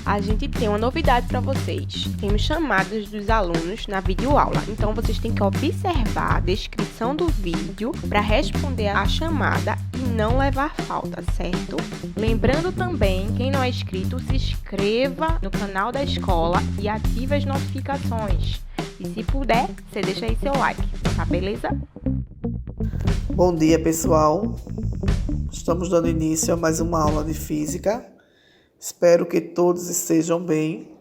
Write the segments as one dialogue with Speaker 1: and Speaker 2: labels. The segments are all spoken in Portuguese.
Speaker 1: A gente tem uma novidade para vocês. Temos chamadas dos alunos na videoaula. Então, vocês têm que observar a descrição do vídeo para responder a chamada e não levar falta, certo? Lembrando também, quem não é inscrito, se inscreva no canal da escola e ative as notificações. E se puder, você deixa aí seu like, tá beleza?
Speaker 2: Bom dia, pessoal. Estamos dando início a mais uma aula de física. Espero que todos estejam bem.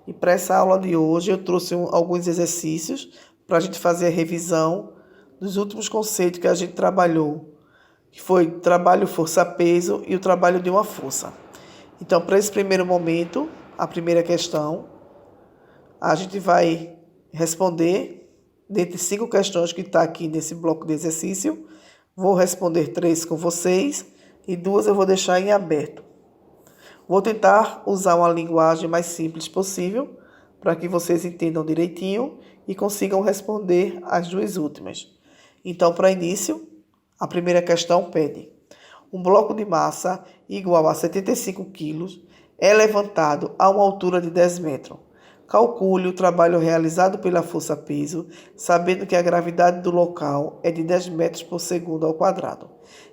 Speaker 2: E para essa aula de hoje eu trouxe alguns exercícios para a gente fazer a revisão dos últimos conceitos que a gente trabalhou, que foi trabalho força-peso e o trabalho de uma força. Então, para esse primeiro momento, a primeira questão, a gente vai responder dentre 5 questões que está aqui nesse bloco de exercício. Vou responder 3 com vocês e 2 eu vou deixar em aberto. Vou tentar usar uma linguagem mais simples possível para que vocês entendam direitinho e consigam responder as 2 últimas. Então, para início, a primeira questão pede: um bloco de massa igual a 75 kg é levantado a uma altura de 10 metros. Calcule o trabalho realizado pela força-peso, sabendo que a gravidade do local é de 10 metros por segundo ao quadrado.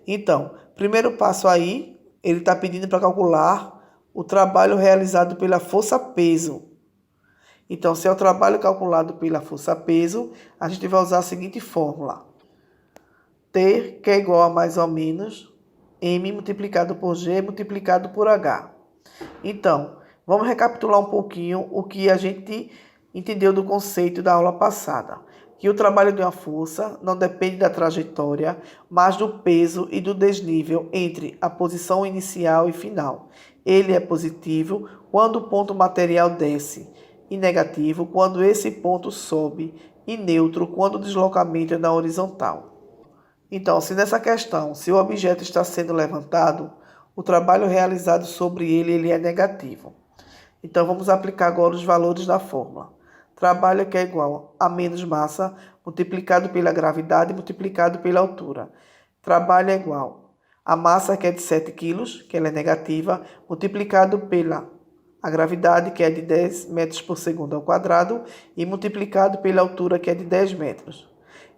Speaker 2: Então, primeiro passo aí, ele está pedindo para calcular o trabalho realizado pela força-peso. Então, se é o trabalho calculado pela força-peso, a gente vai usar a seguinte fórmula. T, que é igual a mais ou menos M multiplicado por G multiplicado por H. Então, vamos recapitular um pouquinho o que a gente entendeu do conceito da aula passada. Que o trabalho de uma força não depende da trajetória, mas do peso e do desnível entre a posição inicial e final. Ele é positivo quando o ponto material desce e negativo quando esse ponto sobe e neutro quando o deslocamento é na horizontal. Então, se nessa questão, se o objeto está sendo levantado, o trabalho realizado sobre ele é negativo. Então, vamos aplicar agora os valores da fórmula. Trabalho que é igual a menos massa multiplicado pela gravidade multiplicado pela altura. Trabalho é igual a massa que é de 7 kg, que ela é negativa, multiplicado pela a gravidade, que é de 10 metros por segundo ao quadrado, e multiplicado pela altura, que é de 10 metros.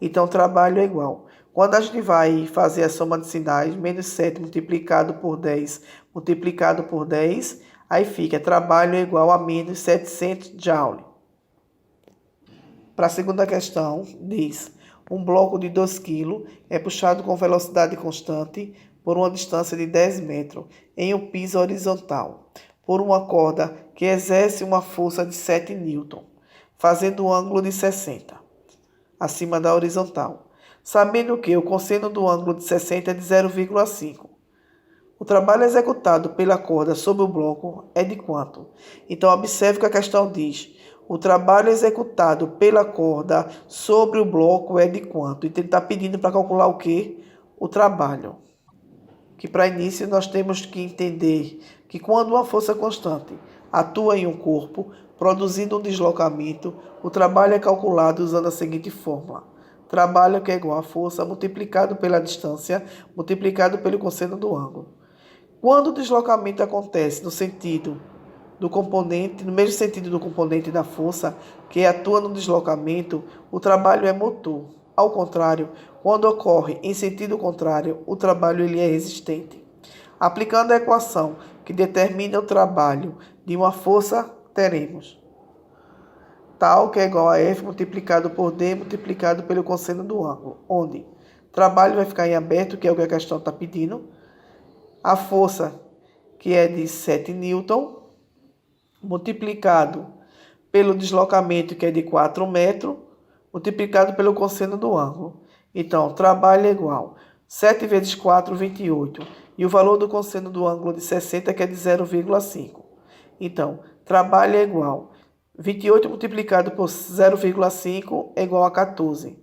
Speaker 2: Então, trabalho é igual. Quando a gente vai fazer a soma de sinais, menos 7 multiplicado por 10 multiplicado por 10, aí fica trabalho é igual a menos 700 Joule. Para a segunda questão, diz: um bloco de 2 kg é puxado com velocidade constante por uma distância de 10 metros em um piso horizontal, por uma corda que exerce uma força de 7 Newton, fazendo um ângulo de 60, acima da horizontal, sabendo que o cosseno do ângulo de 60 é de 0,5. O trabalho executado pela corda sobre o bloco é de quanto? Então, observe que a questão diz: o trabalho executado pela corda sobre o bloco é de quanto? Então, ele está pedindo para calcular o quê? O trabalho. Que para início nós temos que entender que quando uma força constante atua em um corpo, produzindo um deslocamento, o trabalho é calculado usando a seguinte fórmula. Trabalho que é igual a força multiplicado pela distância, multiplicado pelo cosseno do ângulo. Quando o deslocamento acontece no sentido do componente, no mesmo sentido do componente da força que atua no deslocamento, o trabalho é motor. Ao contrário, quando ocorre em sentido contrário, o trabalho ele é resistente. Aplicando a equação que determina o trabalho de uma força, teremos tal que é igual a F multiplicado por D multiplicado pelo cosseno do ângulo, onde trabalho vai ficar em aberto, que é o que a questão está pedindo. A força, que é de 7 Newton, multiplicado pelo deslocamento, que é de 4 metros, multiplicado pelo cosseno do ângulo. Então, trabalho é igual 7 vezes 4, 28. E o valor do cosseno do ângulo de 60, que é de 0,5. Então, trabalho é igual 28 multiplicado por 0,5 é igual a 14.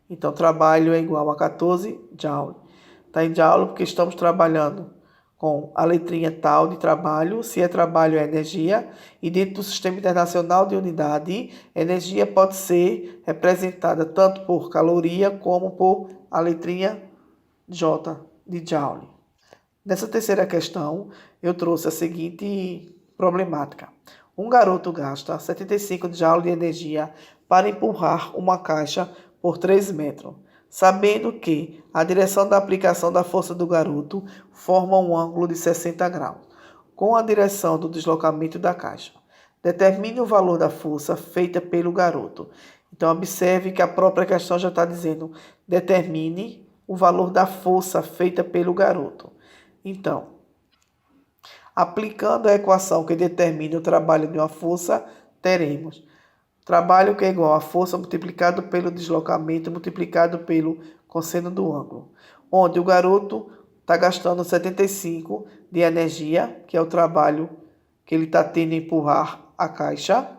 Speaker 2: Então, trabalho é igual a 14 Joule. Está em Joule porque estamos trabalhando com a letrinha tal de trabalho, se é trabalho é energia, e dentro do Sistema Internacional de Unidade, energia pode ser representada tanto por caloria como por a letrinha J de Joule. Nessa terceira questão, eu trouxe a seguinte problemática. Um garoto gasta 75 joules de energia para empurrar uma caixa por 3 metros, sabendo que a direção da aplicação da força do garoto forma um ângulo de 60 graus, com a direção do deslocamento da caixa. Determine o valor da força feita pelo garoto. Então, observe que a própria questão já está dizendo, determine o valor da força feita pelo garoto. Então, aplicando a equação que determina o trabalho de uma força, teremos trabalho que é igual a força multiplicado pelo deslocamento multiplicado pelo cosseno do ângulo, onde o garoto está gastando 75 de energia, que é o trabalho que ele está tendo em empurrar a caixa.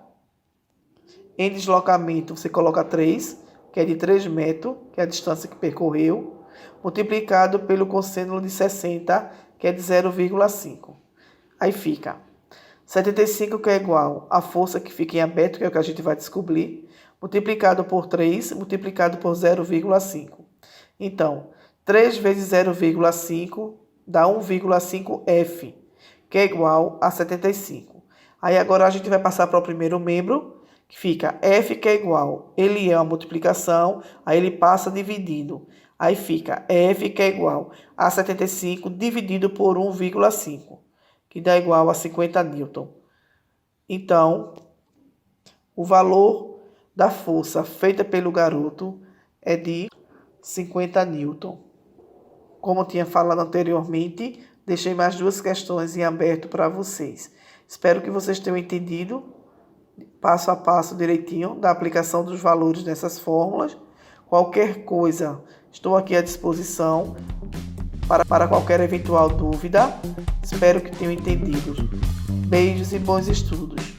Speaker 2: Em deslocamento, você coloca 3, que é de 3 metros, que é a distância que percorreu, multiplicado pelo cosseno de 60, que é de 0,5. Aí fica 75, que é igual à força que fica em aberto, que é o que a gente vai descobrir, multiplicado por 3, multiplicado por 0,5. Então, 3 vezes 0,5 dá 1,5F, que é igual a 75. Aí agora a gente vai passar para o primeiro membro, que fica F, que é igual, ele é uma multiplicação, aí ele passa dividindo. Aí fica F, que é igual a 75 dividido por 1,5, que dá igual a 50 newton. Então, o valor da força feita pelo garoto é de 50 newton. Como eu tinha falado anteriormente, deixei mais 2 questões em aberto para vocês. Espero que vocês tenham entendido passo a passo direitinho da aplicação dos valores nessas fórmulas. Qualquer coisa, estou aqui à disposição para qualquer eventual dúvida. Espero que tenham entendido. Beijos e bons estudos.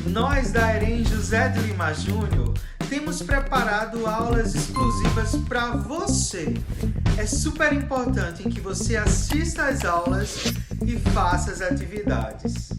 Speaker 3: Nós da EREM José de Lima Júnior temos preparado aulas exclusivas para você. É super importante que você assista às aulas e faça as atividades.